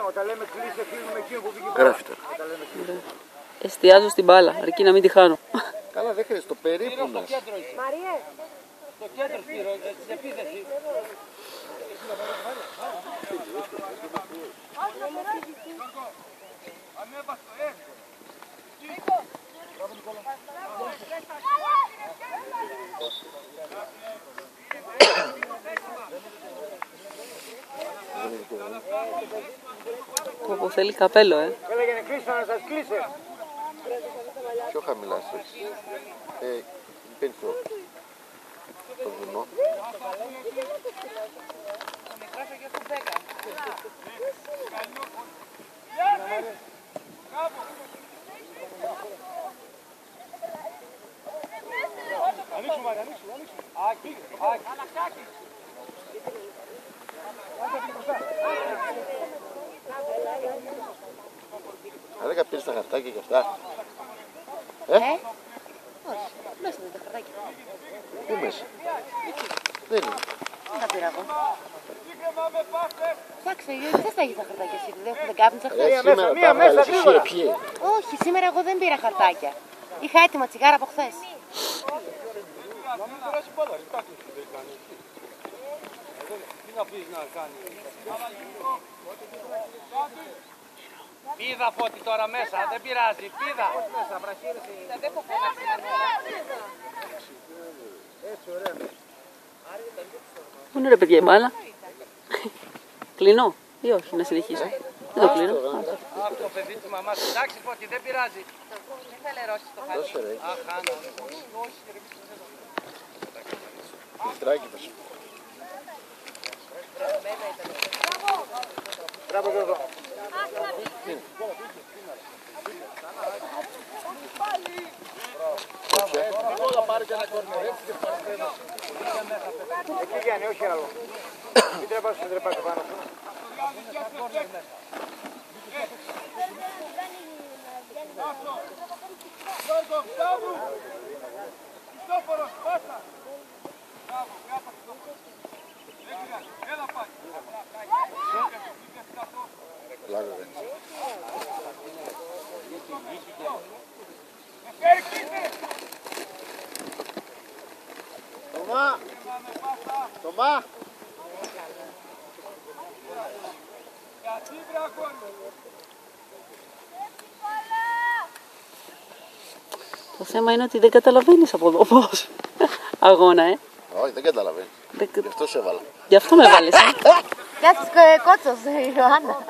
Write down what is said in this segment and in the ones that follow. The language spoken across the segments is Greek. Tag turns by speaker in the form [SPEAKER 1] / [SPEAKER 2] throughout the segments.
[SPEAKER 1] Όταν λέμε κλείσε, κλείνουμε εκείνο που βγήκε.
[SPEAKER 2] Γράφει τώρα.
[SPEAKER 3] Εστιάζω στην μπάλα, αρκεί να μην τη χάνω.
[SPEAKER 2] Καλά, δεν χρειάζεται το περίπου μας.
[SPEAKER 1] Μαριέ. Το κέντρο Σπύρο, της επίθεσης.
[SPEAKER 3] Όπου θέλει καπέλο,
[SPEAKER 1] Έλεγε να κλείσω, να σας κλείσε.
[SPEAKER 2] Πιο χαμηλά στρέψει. Παίρνει το βουνό.
[SPEAKER 1] Ανοίξου Μάρια, ανοίξου. Άκη, άκη.
[SPEAKER 2] Άρα πήρες τα χαρτάκια και αυτά.
[SPEAKER 4] Όχι, μέσα είναι τα χαρτάκια.
[SPEAKER 2] Πού μέσα. Δεν είναι.
[SPEAKER 4] Δεν τα πήρα εγώ. Εντάξει, δεν τα έχεις τα χαρτάκια εσύ, δεν κάπνισα χθες.
[SPEAKER 2] Σήμερα τα βγάλες εσύ επιέ.
[SPEAKER 4] Όχι, σήμερα εγώ δεν πήρα χαρτάκια. Είχα έτοιμα τσιγάρα από χθες.
[SPEAKER 1] Τι να πεις να κάνει. Πίδα Φώτη τώρα μέσα, δεν πειράζει, πίδα. Μέσα, βραχύρεση. Δεν έχω φωνάξει. Έτσι, ωραία.
[SPEAKER 3] Πού είναι ρε παιδιά η μπάλα. Κλείνω ή όχι, να συνεχίσω. Δεν το κλείνω.
[SPEAKER 1] Αχ, το παιδί της μαμάς, εντάξει Φώτη, δεν πειράζει.
[SPEAKER 4] Δεν θα λερώσεις το χαρτί.
[SPEAKER 2] Δώσε ρε.
[SPEAKER 1] Αχ, Άννα.
[SPEAKER 2] Φιλτράκι θα σου.
[SPEAKER 1] Μπράβο Γιώργο. Εγώ θα πάρει και ένα κορμό, έτσι και παρθένω. Εκεί Γιάννη, όχι άλλο. Μην τρεπάσαι πάνω σου. Γιώργο, μπράβο! Χριστόφορος, πάσα! Μπράβο, κάπα Χριστόφορος. Έλα πάει.
[SPEAKER 2] Πλάκα δεν. Τωμά! Τωμά!
[SPEAKER 3] Το θέμα είναι ότι δεν καταλαβαίνεις από εδώ πώς. Αγώνα,
[SPEAKER 2] Όχι, δεν καταλαβαίνει. Γι' αυτό σε έβαλα.
[SPEAKER 3] Γι' αυτό με βάλεις.
[SPEAKER 4] Γεια σας κότσος, Ιωάννα.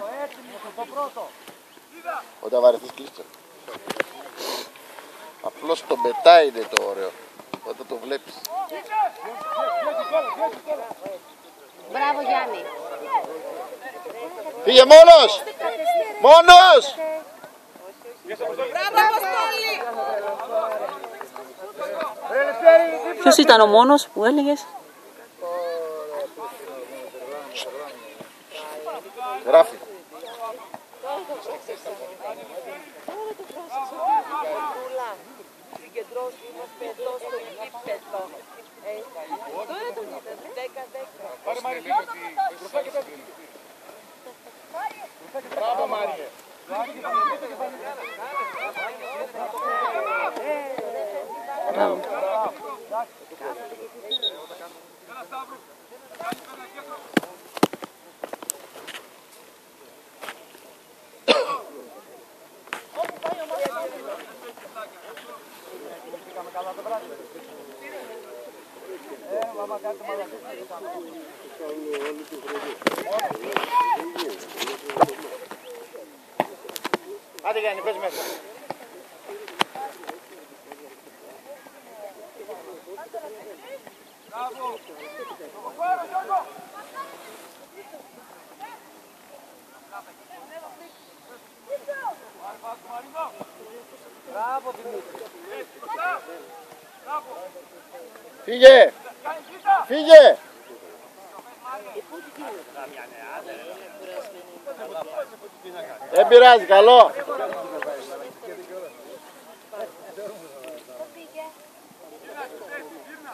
[SPEAKER 2] Όταν βαρεθείς κλείστο. Απλώς το μπετά είναι το ωραίο. Όταν το βλέπεις.
[SPEAKER 4] Μπράβο Γιάννη.
[SPEAKER 2] Φύγε μόνος! Μόνος!
[SPEAKER 4] Μπράβο Αποστόλη.
[SPEAKER 3] Ποιος ήταν ο μόνος που έλεγες.
[SPEAKER 2] Γράφει.
[SPEAKER 4] Συγκεντρώσου είμαστε εδώ στο γήπεδο. Τώρα τον είδατε, 10-10.
[SPEAKER 1] Πάρε Μάρια, μπράβο Μάριε.
[SPEAKER 3] Μπράβο.
[SPEAKER 1] Άντε Γιάννη, πες μέσα. Μπράβο. Πάρε Γιώργο. Μπράβο Δημήτρη.
[SPEAKER 2] Φύγε! Φύγε! Δεν πειράζει, καλό.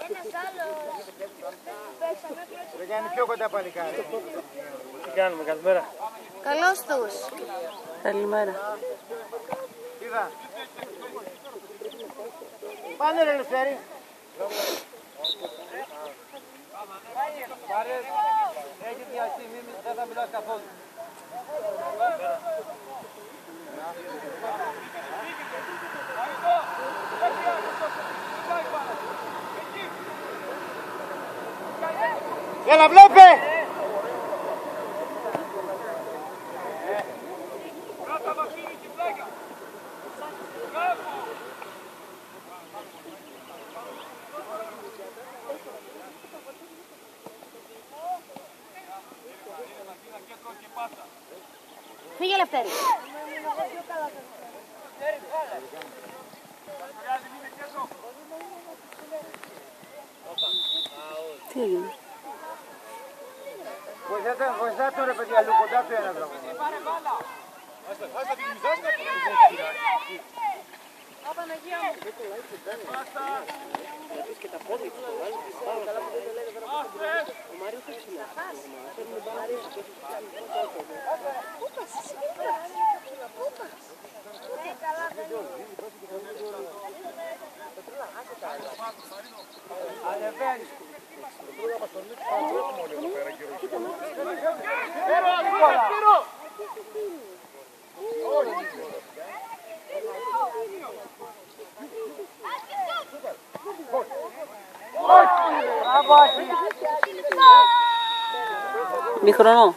[SPEAKER 4] Ένας άλλος.
[SPEAKER 1] Δεν κάνει πιο κοντά παλικάρι. Τι κάνουμε, καλημέρα.
[SPEAKER 4] Καλώς τους.
[SPEAKER 3] Καλημέρα.
[SPEAKER 1] Είδα. Πάνε ρε Λευτέρη. Πάρε, έχει διαστεί, δεν θα μιλάς καθόλου. Έλα, βλέπε!
[SPEAKER 4] Φύγε Λευτέρη.
[SPEAKER 3] Τι έγινε?
[SPEAKER 1] Βοηθάτε τον ρε παιδιά, λίγο κοντά του ένα δρόμο.
[SPEAKER 3] Μη χρονό.